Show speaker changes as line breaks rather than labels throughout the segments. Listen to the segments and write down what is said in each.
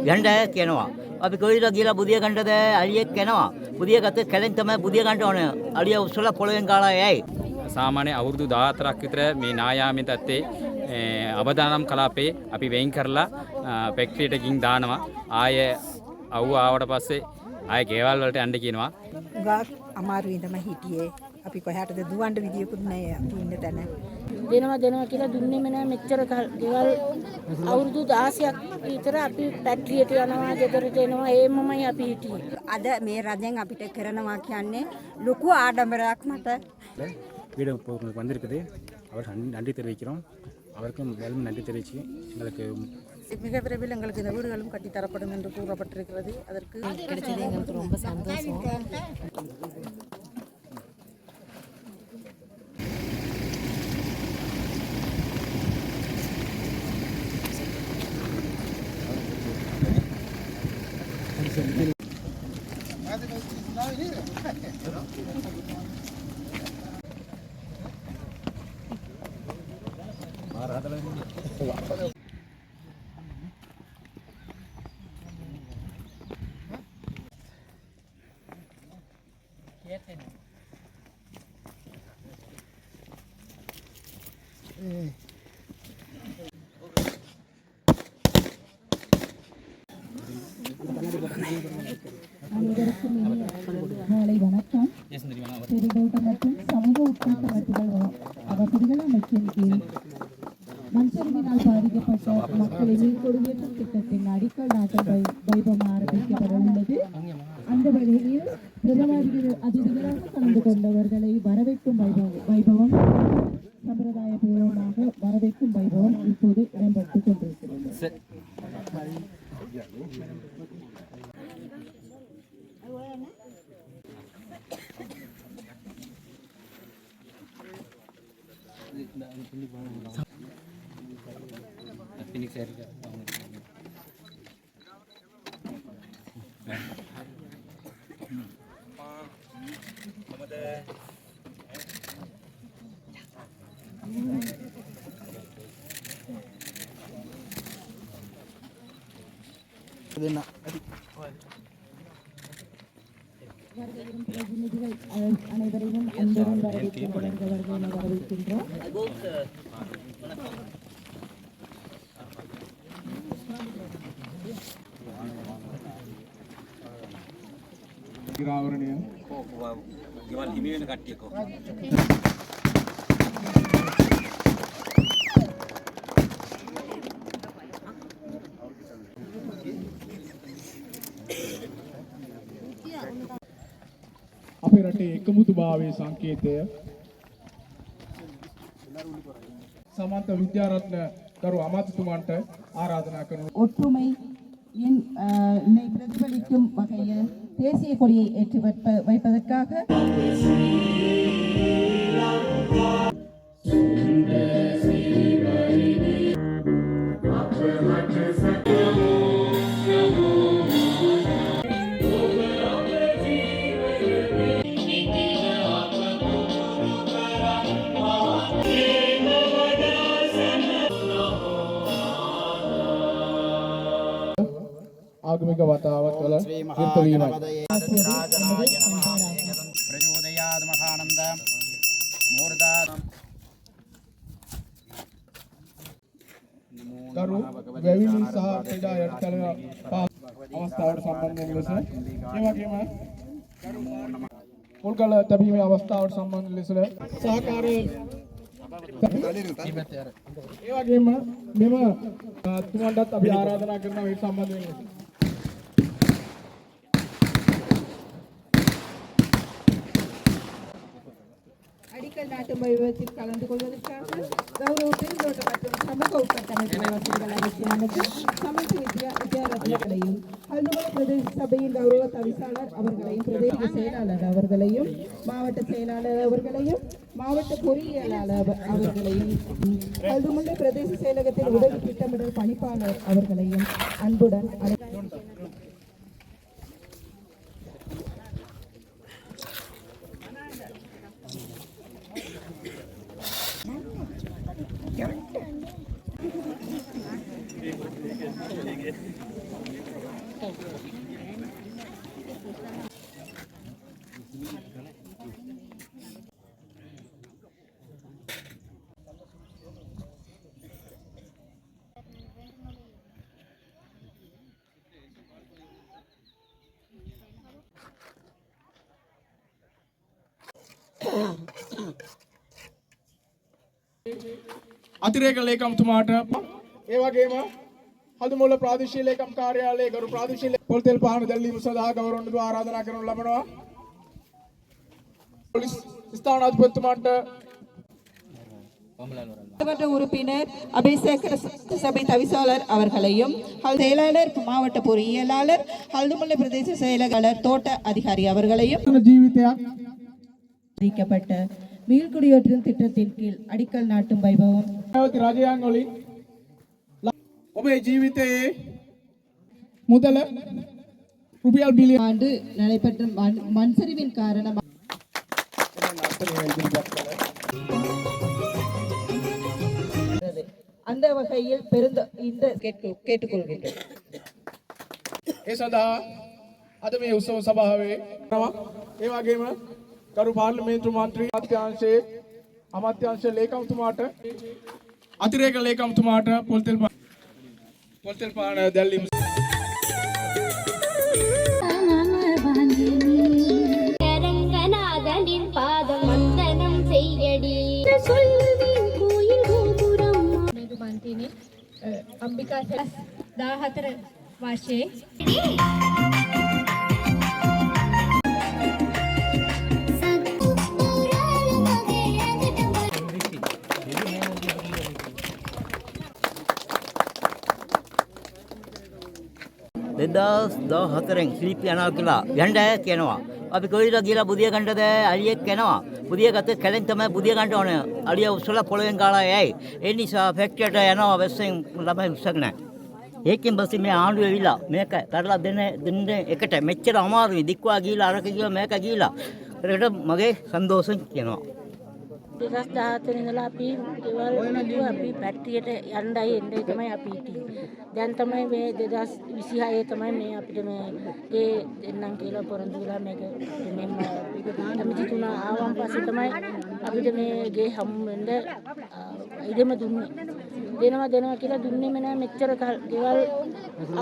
යන්න කියනවා. අපි කොයිලා ගිහලා බුදිය ගන්නද අලියෙක් එනවා. බුදිය ගත්තේ කැලෙන් තමයි බුදිය ගන්න ඕනේ. අලිය උස්සලා පොළවෙන් ගාලා යයි.
සාමාන්‍ය අවුරුදු 14ක් විතර මේ නායාමේ තත්ත්වේ අවදානම් කලාපේ අපි වෙයින් කරලා ෆැක්ටරියට ගින් දානවා. ආයේ අවුව ආවට පස්සේ ආයේ ගෙවල් වලට යන්න කියනවා.
ගාක් අමාරුයි තමයි හිටියේ. අපි කොහාටද දුවන්න විදියකුත් නැහැ අපි ඉන්න තැන.
දෙනවා කියලා දුන්නේම නෑ මෙච්චර ගෙවල් අවුරුදු 16ක් විතර අපි ෆැක්ටරියට යනවා ගෙදරට එනවා ඒමමයි අපි හිටියේ.
අද මේ රජෙන් අපිට කරනවා කියන්නේ ලොකු ආඩම්බරයක් මත.
வீடு வந்திருக்குது அவர் நன்றி தெரிவிக்கிறோம் அவருக்கும் மேலும் நன்றி தெரிவித்து எங்களுக்கு
மிக விரைவில் எங்களுக்கு இந்த வீடுகளும் கட்டி தரப்படும் என்று கூறப்பட்டிருக்கிறது. அதற்கு கிடைச்சது எங்களுக்கு ரொம்ப சந்தோஷம்.
மாலை வணக்கம். பெருந்தோட்டம் மற்றும் சமூக உட்கட்டமைப்புகள் வசதிகள் அமைச்சின் கீழ் மண்சரிவினால் பாதிக்கப்பட்ட மக்களின் நீர்கொடியேற்றும் திட்டத்தின் அடிக்கல் நாட்டம் வைபவம் ஆரம்பிக்கப்பட உள்ளது. அந்த வகையில் பிரதம அதிதிகளாக கலந்து கொண்டவர்களை வரவேற்கும் வைபவம் சம்பிரதாய பூர்வமாக வரவேற்கும் வைபவம் இப்போது இடம்பெற்றுக் கொண்டிருக்கிறது. பிரதிநிதிகள் அனைவரையும் அன்புடன் வரவேற்கின்றோம்.
අපේ රටේ එකමුතුභාවයේ සංකේතය සමන්ත විද්‍යාරත්න ගරු අමාත්‍යතුමන්ට ආරාධනා කරනවා.
ஒற்றுமை பிரதிபலிக்கும் வகையில் தேசிய கொடியை ஏற்றி வைப்பதற்காக
ආගමික වතාවත් වල විරුද්ධ වීමයි.
ප්‍රචෝදයාද මහානන්ද මෝරදා
ගරු වැවිලි සහ ක්‍රීඩා යටතල අවස්ථාවට සම්බන්ධ වෙන ලෙස ඒ වගේම මුල්කල තැබීමේ අවස්ථාවට සම්බන්ධ ලෙස සහකාරය ඒ වගේම මෙම තුමන්ටත් අපි ආරාධනා කරනවා මේ සම්බන්ධ වෙන ලෙස.
அடிக்கல் நாட்டும் வைபவத்தில் கலந்து கொள்வதற்காக கௌரவ பெருந்தோட்ட மற்றும் சமூக உட்கட்டமைப்பு வசதிகள் அமைச்சரானது சமூக வித்யாரத்னங்களையும் அலுவலக பிரதேச சபையின் கௌரவ தவிசாளர் அவர்களையும் பிரதேச செயலாளர் அவர்களையும் மாவட்ட செயலாளர் அவர்களையும் மாவட்ட பொறியியலாளர் அவர்களையும் கல்துமுல்லை பிரதேச செயலகத்தில் உதவி திட்டமிடல் பணிப்பாளர் அவர்களையும் அன்புடன்
අතිරේක ලේකම්තුමාට ඒ වගේම හදුමුල්ල ප්‍රාදේශීය ලේකම් කාර්යාලයේ ගරු ප්‍රාදේශීය පොල්තෙල් පාන දැල්වීම සඳහා ගෞරවණීය ආරාධනා කරනු ලබනවා. போலீஸ் ஸ்தானாதிபதித்துமாட்ட
மாவட்ட உறுப்பினர் அபிஷேகர் சபை தவிசாளர் அவர்களையும் செயலாளர் மாவட்ட பொறியியலாளர் ஹல்துமுல்லை பிரதேச செயலாளர் தோட்ட அதிகாரி அவர்களையும்
ජීවිතයක්
அறிவிக்கப்பட்ட மீள்குடியேற்றும் திட்டத்தின் கீழ் அடிக்கல் நாட்டும் வைபவம்
නැවති රජයන් වලින් ඔබේ ජීවිතයේ මුදල රුපියල් බිලියන
ஆண்டு நடைபெற்ற மண் சரிவின் காரணமாக அந்த வகையில் இந்த கேட்டுக்கொள்கின்றோம்.
ඒ සඳහා අද මේ උත්සව සභාවේ ඒ වගේම ගරු පාර්ලිමේන්තු මන්ත්‍රී අමාත්‍යාංශ ලේකම්තුමාට අතිරේක ලේකම්තුමාට පොල්තෙල් පාන දැල්වීම
கரங்கநாதனின் பாதம் வந்தனம் செய்யடி சொல்லுவேன் கோயில் கோபுரம்
මන්තිනේ අම්බිකා 14 වර්ෂයේ
දෙදස් දහ හතරෙන් ශිල්පි යනවා කියලා යන්න කියනවා. අපි කොයිලා ගිහලා බුදිය ගන්නද අලියෙක් එනවා. බුදිය ගත්ත කැලෙන් තමයි බුදිය ගන්න ඕනේ. අලිය උස්සලා පොළවෙන් ගාලා යයි. ඒ නිසා ෆැක්ටරියට යනවා වැස්සෙන් ළමයි උස්සක් නැහැ. ඒකෙන් පස්සේ මේ ආණ්ඩුව ඇවිල්ලා මේක කරලා දෙන්නේ එකට මෙච්චර අමාරුයි. දික්වා ගිහලා අරක ගිහලා මේක ගිහලා. ඒකට මගේ සන්තෝෂෙන් කියනවා.
2014 ඉඳලා අපි ගෙවල් නැතුව අපි පැට්ටියට යන්නයි එන්නේ තමයි අපි හිටියේ. දැන් තමයි මේ 2026 තමයි මේ අපිට මේ ඒ දෙන්නම් කියලා පොරොන්දු වෙලා මේක මෙන්න කමිටු තුන ආවන් පස්සේ තමයි අපිට මේ ගේ හම් වෙන්න ඉඩම දුන්නේ. දෙනවා කියලා දුන්නේම නෑ මෙච්චර ගෙවල්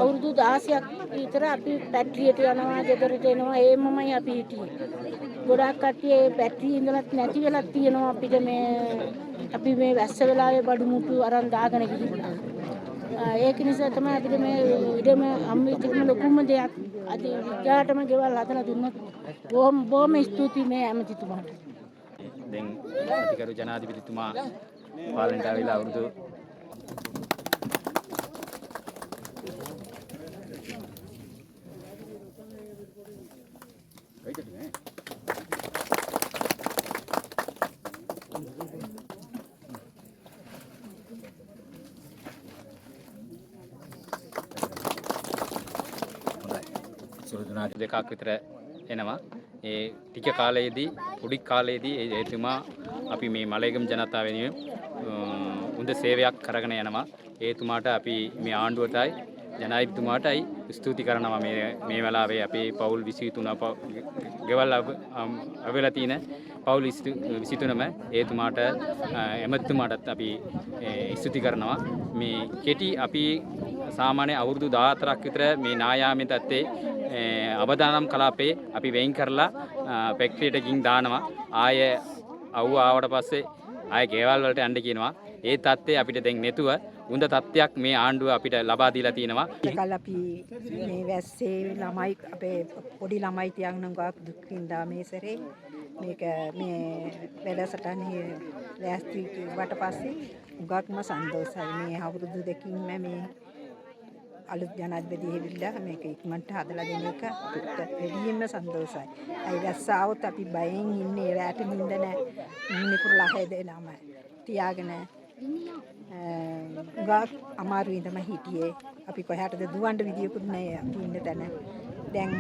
අවුරුදු 16ක් විතර අපි පැට්ටියට යනවා ගෙදරට එනවා ඒමමයි අපි හිටියේ. ගොඩාක් කට්ටිය ඒ පැට්ටි ඉඳලත් නැති වෙලා තියෙනවා අපිට මේ අපි මේ වැස්ස වෙලාවේ බඩු මුට්ටු අරන් දාගෙන ගිහිල්ලා. ඒක නිසා තමයි අපිට මේ ඉඩම අම්මිටම ලොකුම දෙයක්. අද විද්‍යාලයටම ගෙවල් හදලා දුන්නොත් බොහොම ස්තුතියි මේ ඇමතිතුමාට.
දැන් අතිගරු ජනාධිපතිතුමා පාලනයට ආවිලා අවුරුදු දෙකක් විතර එනවා. ඒ ටික කාලයේදී පොඩි කාලයේදී එතුමා අපි මේ මලේගම ජනතාව වෙනුවෙන් හොඳ සේවයක් කරගෙන යනවා. එතුමාට අපි මේ ආණ්ඩුවටයි ජනාධිපතිතුමාටයි ස්තුති කරනවා. මේ වෙලාවේ අපේ පවුල් 23 ගෙවල් අවෙලා තියෙන පවුල් 23ම එතුමාට එමෙතුමාටත් අපි ස්තුති කරනවා. මේ කෙටි අපි සාමාන්‍ය අවුරුදු 14ක් විතර මේ නායාමේ තත්ත්වයේ අවදානම් කලාපේ අපි වෙයින් කරලා ෆැක්ටරියට ගින් දානවා. ආය අවුව ආවට පස්සේ ආය ගෙවල් වලට යන්න කියනවා. ඒ තත්ත්වය අපිට දැන් නැතුව උඳ තත්ත්වයක් මේ ආණ්ඩුව අපිට ලබා දීලා තියෙනවා.
ඒකල් අපි මේ වැස්සේ ළමයි අපේ පොඩි ළමයි තියන් නම් ගාක් දුක්ින්දා මේ සැරේ මේක මේ වැඩසටහනේ ලෑස්ති වට පස්සේ උගක්ම සන්තෝෂයි. මේ අවුරුදු දෙකින්ම මේ අලුත් ජනාධිපති හැවිල්ලා මේක ඉක්මනට හදලා දෙන එක වැඩියෙන්ම සන්තෝෂයි. අයි වැස්ස આવොත් අපි බයෙන් ඉන්නේ රැට නිින්ද නැහැ. මිනිකුලා හැදෙලාම තියාගෙන ගාක් අමාරුවෙන් තමයි හිටියේ. අපි කොහාටද දුවන්න විදියකුත් නැහැ අපි ඉන්න තැන. දැන්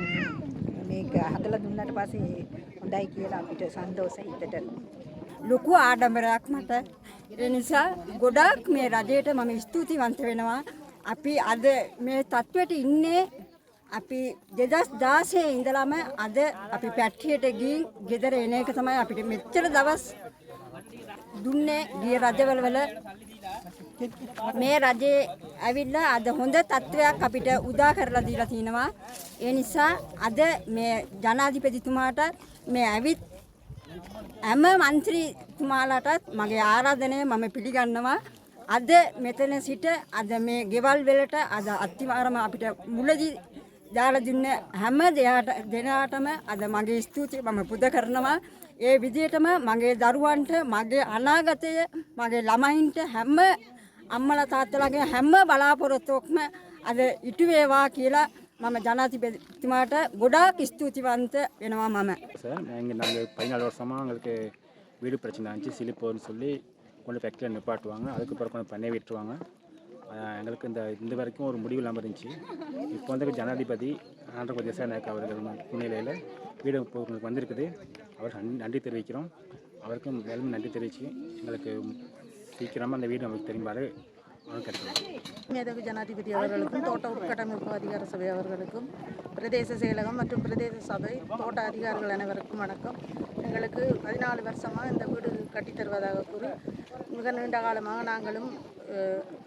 මේක හදලා දුන්නාට පස්සේ හොඳයි කියලා අපිට සන්තෝෂයි හිතට.
ලොකු ආඩම්බරයක් මට. ඒ නිසා ගොඩාක් මේ රජයට මම ස්තුතිවන්ත වෙනවා. අපි අද මේ තත්ත්වයට ඉන්නේ අපි 2016 ඉඳලම අද අපි පැට්ටියට ගිහින් ගෙදර එන එක තමයි අපිට මෙච්චර දවස් දුන්නේ ගිය රජවල වල මේ රජේ ඇවිල්ලා අද හොඳ තත්ත්වයක් අපිට උදා කරලා දීලා තිනවා. ඒ නිසා අද මේ ජනාධිපතිතුමාට මේ ඇවිත් හැම മന്ത്രിතුමාලටත් මගේ ආරාධනය මම පිළිගන්නවා. අද මෙතන සිට අද මේ ගෙවල් වලට අද අත්තිවාරම අපිට මුලදී දාලා දුන්න හැම දෙනාටම අද මගේ ස්තුතිය මම පුද කරනවා. ඒ විදිහටම මගේ දරුවන්ට මගේ අනාගතය මගේ ළමයින්ට හැම අම්මලා තාත්තලාගේ හැම බලාපොරොත්තුවක්ම අද ඉටු වේවා කියලා මම ජනාධිපතිතුමාට ගොඩාක් ස්තුතිවන්ත වෙනවා මම.
சார் நாங்கள் 14 வருஷமாக எங்களுக்கு வீடு பிரச்சனை இருந்துச்சு சிலிப்போன்னு சொல்லி கொண்டு ஃபேக்டரியில் நிப்பாட்டுவாங்க அதுக்கப்புறம் கொண்டு பண்ணையை விட்டுருவாங்க. எங்களுக்கு இந்த வரைக்கும் ஒரு முடிவு இல்லாமல் இருந்துச்சு. இப்போ வந்து ஜனாதிபதி ஆந்திரபிரதேச திசாநாயக் அவர்கள் முன்னிலையில் வீடு உங்களுக்கு வந்திருக்குது. அவருக்கு நன்றி தெரிவிக்கிறோம். அவருக்கும் மேலும் நன்றி தெரிவித்து எங்களுக்கு சீக்கிரமாக அந்த வீடு நமக்கு தெரியுமாறு
மேதகு ஜனாதிபதி அவர்களுக்கும் தோட்ட உட்கட்டமைப்பு அதிகார சபை அவர்களுக்கும் பிரதேச செயலகம் மற்றும் பிரதேச சபை தோட்ட அதிகாரிகள் அனைவருக்கும் வணக்கம். எங்களுக்கு 14 வருஷமாக இந்த வீடு கட்டித்தருவதாக கூறி மிக நீண்ட காலமாக நாங்களும்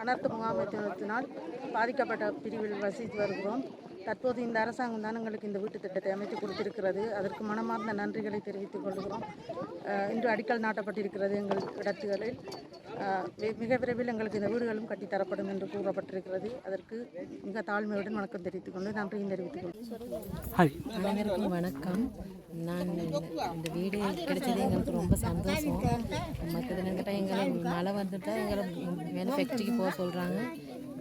அனர்த்த முகாமைத்துவத்தினால் பாதிக்கப்பட்ட பிரிவில் வசித்து வருகிறோம். தற்போது இந்த அரசாங்கம் தான் எங்களுக்கு இந்த வீட்டு திட்டத்தை அமைத்து கொடுத்திருக்கிறது. அதற்கு மனமார்ந்த நன்றிகளை தெரிவித்துக் கொள்கிறோம். இன்று அடிக்கல் நாட்டப்பட்டிருக்கிறது எங்கள் இடத்துகளில். மிக விரைவில் எங்களுக்கு இந்த வீடுகளும் கட்டித்தரப்படும் என்று கூறப்பட்டிருக்கிறது. அதற்கு மிக தாழ்மையுடன் வணக்கம் தெரிவித்துக் கொண்டு நன்றியும் தெரிவித்துக் கொள்கிறேன்.
அனைவருக்கும் வணக்கம். நான் இந்த வீடு கிடைச்சது எங்களுக்கு ரொம்ப சந்தோஷம். மற்றது என்னக்கிட்ட எங்களுக்கு மழை வந்துட்டா எங்களை வேணும் ஃபேக்ட்ரிக்கு போக சொல்கிறாங்க.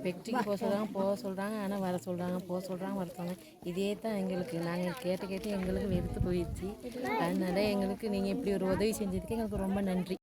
ஃபேக்ட்ரிக்கு போக சொல்கிறாங்க ஆனால் வர சொல்கிறாங்க போக சொல்கிறாங்க வர சொல்கிறாங்க. இதே தான் எங்களுக்கு நாங்கள் கேட்டு எங்களுக்கு வெறுத்து போயிடுச்சு. அதனால் எங்களுக்கு நீங்கள் இப்படி ஒரு உதவி செஞ்சதுக்கு எங்களுக்கு ரொம்ப நன்றி.